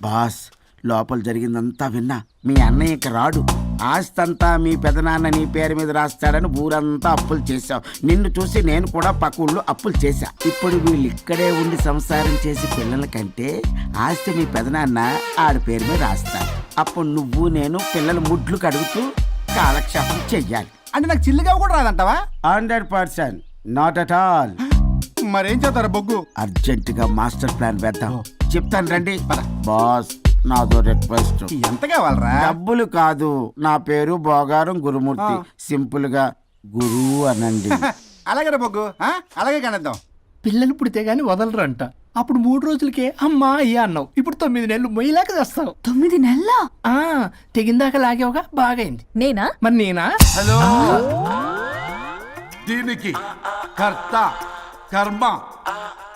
Boss, లోపల జరిగిందంతా విన్నా. మీ అన్నయ్యకి రాడు, ఆస్తంతా మీ పెదనాన్న నీ పేరు మీద రాస్తాడని ఊరంతా అప్పులు చేశావు. నిన్ను చూసి నేను కూడా పక్క ఊళ్ళో అప్పులు చేశా. ఇప్పుడు వీళ్ళు ఇక్కడే ఉండి సంసారం చేసి పిల్లల కంటే ఆస్తి మీ పెదనాన్న ఆడి పేరు మీద రాస్తాడు. అప్పుడు నువ్వు నేను పిల్లల ముడ్లు కడుగుతూ కాలక్షేపం చెయ్యాలి. అంటే నాకు చిల్లిగా కూడా రాదంటావా? 100%, నాట్ అట్ ఆల్. మరేం చేస్తారా బొగ్గు? అర్జెంటుగా మాస్టర్ ప్లాన్ వేద్దాం. చెప్తాను రండి. బాస్, నాదో రిక్వెస్ట్. ఎంత కావాలరా? డబ్బులు కాదు, నా పేరు బోగారం గురుమూర్తి. సింపుల్ గా గురు అనండి. అలాగే బొగ్గు, అలాగే కనేద్దాం. పిల్లలు పుడితే గాని వదలరంట. అప్పుడు 3 రోజులకే అమ్మా అయ్యా అన్నావు. ఇప్పుడు 9 నెలలు మొయ్యలాగా చేస్తావు. 9 నెలల తెగిందాక లాగేవగా బాగైంది. నేనా? మరి నేనా? హలో, దీనికి కర్త కర్మ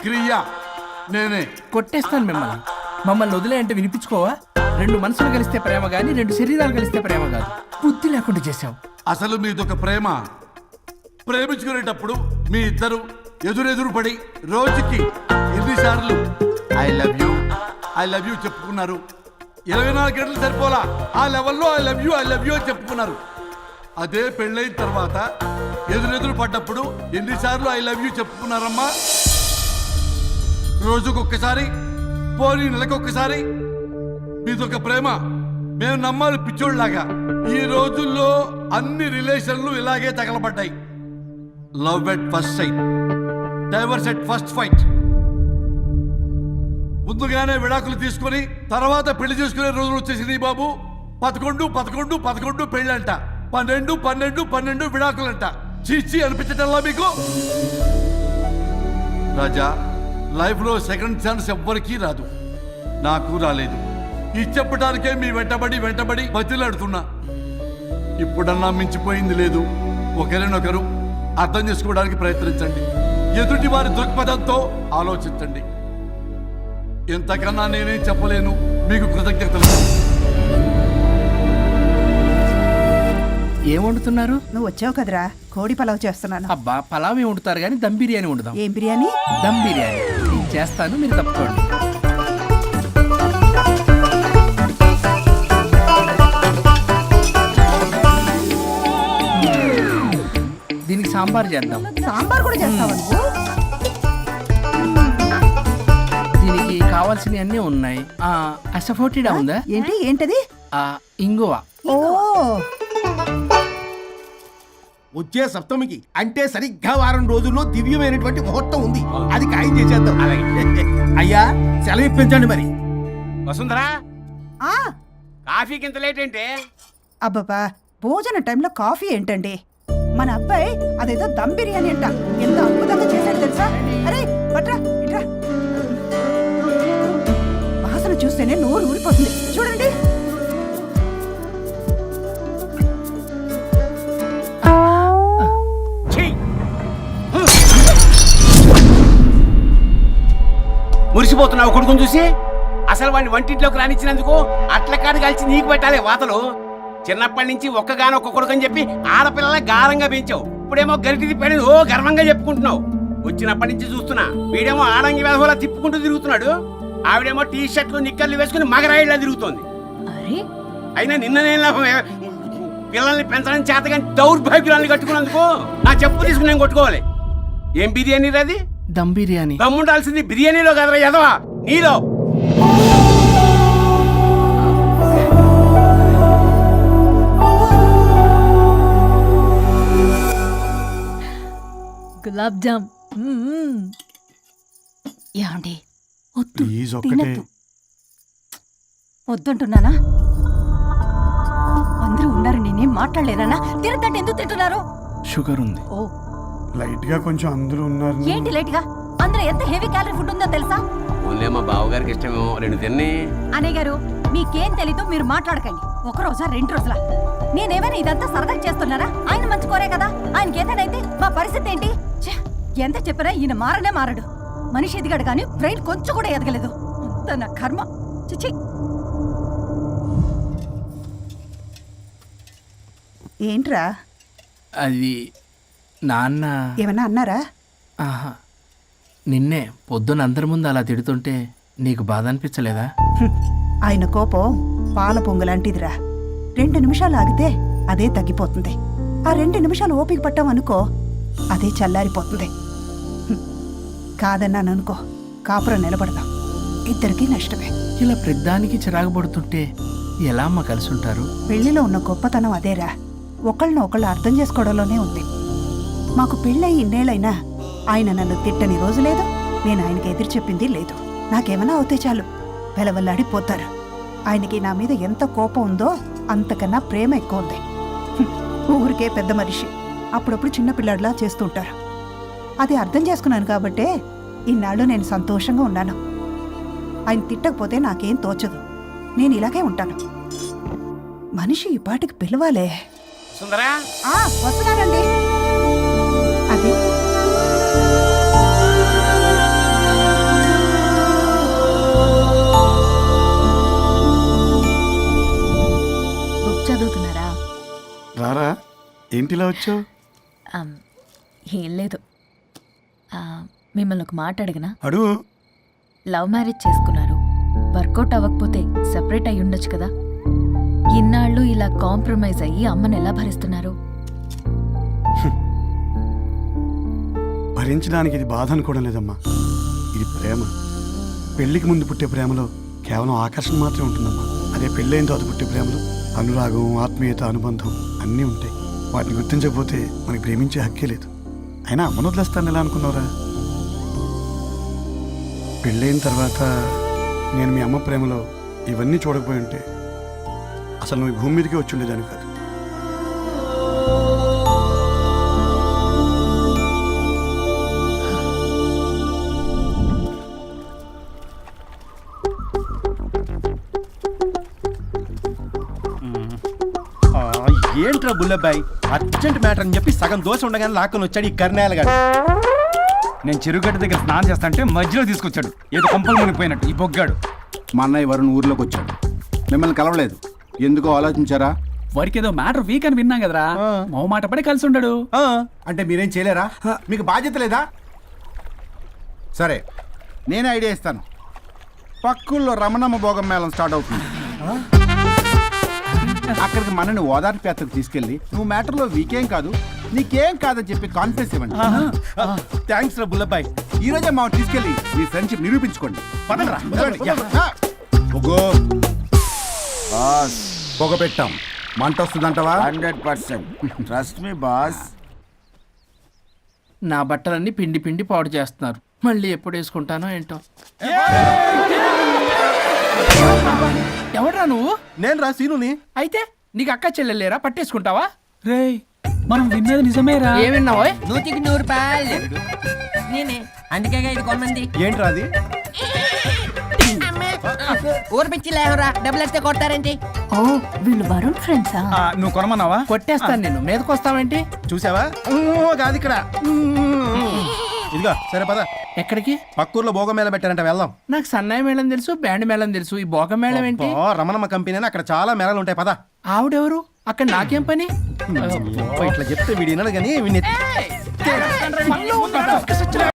క్రియ నేనే. కొట్టేస్తాను మిమ్మల్ని. మమ్మల్ని వదిలే అంటే వినిపించుకోవా? 2 మనసులు కలిస్తే ప్రేమ గాని 2 శరీరాలు కలిస్తే ప్రేమ కాదు. బుద్ధి లేకుండా చేసావు. అసలు మీదొక ప్రేమ. ప్రేమించుకునేటప్పుడు మీ ఇద్దరు ఎదురెదురు పడి రోజుకి ఎన్నిసార్లు ఐ లవ్ యూ చెప్పుకున్నారు? 24 గంటలు సరిపోలా, ఆ లెవెల్లో ఐ లవ్ యూ అని చెప్పుకున్నారు. అదే పెళ్ళైన తర్వాత ఎదురెదురు పడ్డప్పుడు ఎన్నిసార్లు ఐ లవ్ యూ చెప్పుకున్నారమ్మా? రోజుకొక్కసారి, పోనీ నెలకొక్కసారి. మీదొక ప్రేమ. మేము నమ్మాలి పిచ్చోళ్ళలాగా. ఈ రోజుల్లో అన్ని రిలేషన్లు ఇలాగే తగలబడ్డాయి. Love at first sight, divorce at first fight. ముందుగానే విడాకులు తీసుకొని తర్వాత పెళ్లి చేసుకునే రోజులు వచ్చేసింది బాబు. 11 పెళ్ళంట, 12 విడాకులంట. చీచి అనిపించటల్లా మీకు? రాజా, లైఫ్ లో సెకండ్ ఛాన్స్ ఎవ్వరికీ రాదు. నాకు రాలేదు. ఈ చెప్పడానికే మీ వెంటబడి బతిలాడుతున్నా. ఇప్పుడన్నా మించిపోయింది లేదు. ఒకరినొకరు అర్థం చేసుకోవడానికి ప్రయత్నించండి. ఎదుటి వారి దృక్పథంతో ఆలోచించండి. ఎంతకన్నా నేనేం చెప్పలేను. మీకు కృతజ్ఞతలు. ఏం వండుతున్నారు? నువ్వు వచ్చావు కదరా, కోడి పలావ్ చేస్తున్నాను. అబ్బా, పలావ్ వండుతారు కానీ దమ్ బిర్యానీ వండుదాం. ఏం బిర్యానీ? దమ్ బిర్యానీ. నేను చేస్తాను, మీరు తప్పుకోండి. దీనికి సాంబార్ చేద్దాం. సాంబార్ కూడా చేస్తావా నువ్వు? దీనికి కావాల్సినవి అన్నీ ఉన్నాయి. అసఫోటిడా ఉందా? ఏంటది? ఇంగువ. ఓ, వచ్చే సప్తమికి అంటే సరిగ్గా వారం రోజుల్లో దివ్యమైనటువంటి ముహూర్తం ఉంది. అది ఖాయం చేసేద్దాం. అయ్యా, సెలవు ఇప్పించండి మరి. వసుంధరా, ఆ కాఫీకి ఇంత లేట్ ఏంటి? అబ్బబ్బా, భోజన టైంలో కాఫీ ఏంటండి? మన అబ్బాయి అదేదో దమ్ బిర్యానీ అంట, ఎంత అద్భుతంగా చేశాడు తెలుసా? అరే పట్రా, ఇట్రా. వాసన చూస్తేనే నోరు ఊరిపోతుంది. చూడండి. మురిసిపోతున్నావు కొడుకుని చూసి? అసలు వాడిని వంటింట్లోకి రానిచ్చినందుకు అట్ల కాడు కలిసి నీకు పెట్టాలి వాతలు. చిన్నప్పటి నుంచి ఒక్కగానొక్క కొడుకు అని చెప్పి ఆడపిల్లల గారంగా పెంచావు. ఇప్పుడేమో గరిటి తిప్పాడు ఓ గర్వంగా చెప్పుకుంటున్నావు. వచ్చినప్పటి నుంచి చూస్తున్నా, వీడేమో ఆడంగి వేధవలా తిప్పుకుంటూ తిరుగుతున్నాడు. ఆవిడేమో టీ షర్ట్లు నిక్కర్లు వేసుకుని మగరాయిలా తిరుగుతోంది. అయినా నిన్ననే లాభం? పిల్లల్ని పెంచడం చేతగాని దౌర్భాగ్యాన్ని కట్టుకున్నందుకు నా చెప్పు తీసుకుని నేను కొట్టుకోవాలి. ఏం బిర్యానీ రాది? దమ్ బిర్యానీ. దమ్ముండాల్సింది బిర్యానీలో కదరా ఎదవా, నీలో. గులాబ్ జామ్. ఏమండి, వద్దు, తినద్దు. వద్దంటున్నానా? అందరూ ఉన్నారు, నేనేం మాట్లాడలేనా? తినద్దంటే ఎందుకు తింటున్నారు? షుగర్ ఉంది. ఓ, లైట్ గా కొంచెం అందరూ ఉన్నారు. ఏంటి లైట్ గా? అందులో ఎంత హెవీ క్యాలరీ ఫుడ్ ఉందో తెలుసా? ఓన్లే మా బావగారికి ఇష్టమేమో 2 తిన్ని. అనే గారు, మీకేం తెలీదు, మీరు మాట్లాడకండి. 1 రోజా 2 రోజులా? నేనేమైనా ఇదంతా సరదా చేస్తున్నారా? ఆయన మంచి కోరే కదా. ఆయనకి ఏదైనా మా పరిస్థితి ఏంటి? ఎంత చెప్పినా ఈయన మారనే మారడు. మనిషి ఎదిగాడు కానీ బ్రెయిన్ కొంచెం కూడా ఎదగలేదు. అంత నా కర్మ. చిచి. ఏంట్రా? అది నాన్న ఏమన్నా అన్నారా? నిన్నే పొద్దున అందరి ముందు అలా తిడుతుంటే నీకు బాధ అనిపించలేదా? ఆయన కోపం పాల పొంగులాంటిదిరా. 2 నిమిషాలు ఆగితే అదే తగ్గిపోతుంది. ఆ 2 నిమిషాలు ఓపిక పట్టామనుకో అదే చల్లారిపోతుంది. కాదన్నాననుకో కాపురం నిలబడదాం, ఇద్దరికీ నష్టమే. ఇలా ప్రతిదానికి చిరాకు పడుతుంటే ఎలా అమ్మ కలిసి ఉంటారు? పెళ్లిలో ఉన్న గొప్పతనం అదేరా, ఒకళ్ళని ఒకళ్ళు అర్థం చేసుకోవడంలోనే ఉంది. మాకు పెళ్ళయి ఇన్నేళ్ళైనా ఆయన నన్ను తిట్టని రోజు లేదు, నేను ఆయనకి ఎదురు చెప్పింది లేదు. నాకేమైనా అవుతే చాలు వెలవల్లాడిపోతారు. ఆయనకి నా మీద ఎంత కోపం ఉందో అంతకన్నా ప్రేమ ఎక్కువ ఉంది. ఊరికే పెద్ద మనిషి, అప్పుడప్పుడు చిన్నపిల్లాడిలా చేస్తుంటారు. అది అర్థం చేసుకున్నాను కాబట్టే ఇన్నాళ్ళు నేను సంతోషంగా ఉన్నాను. ఆయన తిట్టకపోతే నాకేం తోచదు, నేను ఇలాగే ఉంటాను. మనిషి ఈ పాటికి పిలవాలే. సుందరా, వస్తున్నానండి. అది బుక్ చదువుతున్నారా? రారా, ఏంటిలా వచ్చావు? ఏం లేదు, మిమ్మల్ని ఒక మాట అడిగినా? అడుగు. లవ్ మ్యారేజ్ చేసుకున్నారు, వర్కౌట్ అవ్వకపోతే సెపరేట్ అయ్యి ఉండొచ్చు కదా. ఇన్నాళ్ళు ఇలా కాంప్రమైజ్ అయ్యి అమ్మని ఎలా భరిస్తున్నారు? భరించడానికి ఇది బాధ అనుకోవడం లేదమ్మా, ఇది ప్రేమ. పెళ్లికి ముందు పుట్టే ప్రేమలో కేవలం ఆకర్షణ మాత్రమే ఉంటుందమ్మా. అదే పెళ్ళైన తర్వాత పుట్టే ప్రేమలో అనురాగం, ఆత్మీయత, అనుబంధం అన్నీ ఉంటాయి. వాటిని గుర్తించకపోతే మనకి ప్రేమించే హక్కే లేదు. అయినా అమ్మను వదిలేస్తాను ఎలా అనుకున్నావురా? పెళ్ళైన తర్వాత నేను మీ అమ్మ ప్రేమలో ఇవన్నీ చూడకపోయి ఉంటే అసలు నువ్వు ఈ భూమి మీదకే వచ్చి ఉండేదాన్ని కాదు. ఏంట్రా బుల్లబ్బాయ్, అర్జెంట్ మ్యాటర్ అని చెప్పి సగం దోశ ఉండగానే లాక్కొని వచ్చాడు ఈ కర్ణాల గారు. నేను చెరుగడ్డ దగ్గర స్నానం చేస్తాంటే మధ్యలో తీసుకొచ్చాడు, ఏదో కంపలు మునిగిపోయినట్టు ఈ బొగ్గాడు. మా అన్నయ్య వరుణ్ ఊర్లోకి వచ్చాడు, మిమ్మల్ని కలవలేదు. ఎందుకో ఆలోచించారా? వాడికి ఏదో మ్యాటర్ వీక్ అని విన్నాం కదరా, మో మాట పడి కలిసి ఉండడు. అంటే మీరేం చేయలేరా? మీకు బాధ్యత లేదా? సరే, నేనే ఐడియా ఇస్తాను. పక్కుల్లో రమణమ్మ భోగం మేళం స్టార్ట్ అవుతుంది. అక్కడికి మనని ఓదార్పు యాత్రకు తీసుకెళ్ళి నువ్వు మ్యాటర్లో వీకేం కాదు, నీకేం కాదని చెప్పి కాన్ఫిడెన్స్ ఇవ్వండి. థ్యాంక్స్ రా బుల్లబ్బాయ్. ఈ రోజే మా తీసుకెళ్ళి మీ ఫ్రెండ్షిప్ నిరూపించుకోండి. పదండ్రా. పొగ పెట్టాం, మంట వస్తుందంటవా? 100%. Trust me boss. నా బట్టలన్నీ పిండి పిండి పాడు చేస్తున్నారు, మళ్ళీ ఎప్పుడు వేసుకుంటానో ఏంటో. ఎవడ్రా నువ్వు? నేను రా సీనుని. అయితే నీకు అక్క చెల్లెలేరా, పట్టేసుకుంటావా? రేయ్, మనం విన్నది నిజమేరా? ఏమిన్నావో? 100 రూపాయలు నేనే, అందుకే ఇది కొమ్మంది. ఏంట్రా అది? ఊరు పిచ్చి లేవరా, డబ్బులు వస్తే కొడతారేంటి? ఓ, వీళ్ళు వరుణ్ ఫ్రెండ్సా? నువ్వు కొనమన్నావా? కొట్టేస్తాను నేను, మీదకొస్తావేంటి? చూసావా? కాదు ఇక్కడ. ఇదిగో సరే పద. ఎక్కడికి? పక్కూర్లో భోగం మేళ పెట్టారంట, వెళ్దాం. నాకు సన్నాయి మేళం తెలుసు, బ్యాండ్ మేళం తెలుసు, ఈ బోగ మేళం ఏంటి? రమణమ్మ కంపెనీ అని అక్కడ చాలా మేళాలు ఉంటాయి, పద. ఆవిడెవరు? అక్కడ నాకేం పని? ఇట్లా చెప్తే వీడి వినడు కానీ